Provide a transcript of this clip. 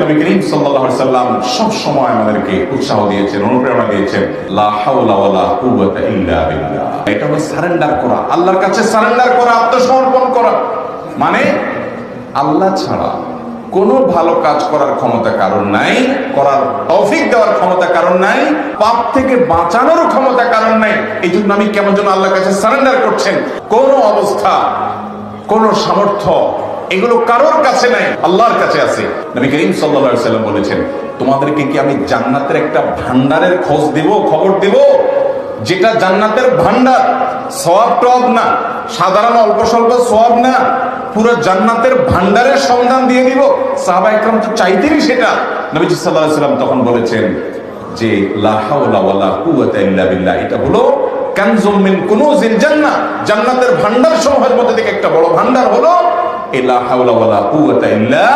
নবী করিম সাল্লাল্লাহু আলাইহি সাল্লাম সব সময় আমাদেরকে উৎসাহ দিয়েছেন, অনুপ্রেরণা দিয়েছেন, লা হাওলা ওয়ালা কুওয়াতা ইল্লা বিল্লাহ। এটা হলো সারেন্ডার করা, আল্লাহর কাছে সারেন্ডার করা, আত্মসমর্পণ করা। মানে আল্লাহ ছাড়া কোনো ভালো কাজ করার ক্ষমতা কারণ নাই, করার তৌফিক দেওয়ার ক্ষমতা কারণ নাই, পাপ থেকে বাঁচানোর ক্ষমতা কারণ নাই। এই জন্য আমি কেমন যেন আল্লাহর কাছে সারেন্ডার করছেন। কোন অবস্থা, কোন সামর্থ্য, এগুলো কারোর কাছে নাই, আল্লাহর কাছে আছে। নবী করিম সাল্লাল্লাহু আলাইহি সাল্লাম বলেছেন, তোমাদেরকে কি আমি জান্নাতের একটা ভান্ডারের খোঁজ দিব, খবর দিব, যেটা জান্নাতের ভান্ডার, সওয়াব টওয়াব না, সাধারণ অল্প স্বল্প সওয়াব না, পুরো জান্নাতের ভান্ডারের সন্ধান দিয়ে দিব। সাহাবা ইকরাম তো চাইতেনই সেটা। নবীজি সাল্লাল্লাহু আলাইহি সাল্লাম তখন বলেছেন যে লা হাওলা ওয়ালা কুওয়াতা ইল্লা বিল্লাহ, এটা হলো কানজুম মিন কুনুজিল জান্নাহ, জান্নাতের ভান্ডার সমূহের মধ্যে থেকে একটা বড় ভান্ডার হলো লা হাওলা ওয়ালা কুওয়াতা ইল্লা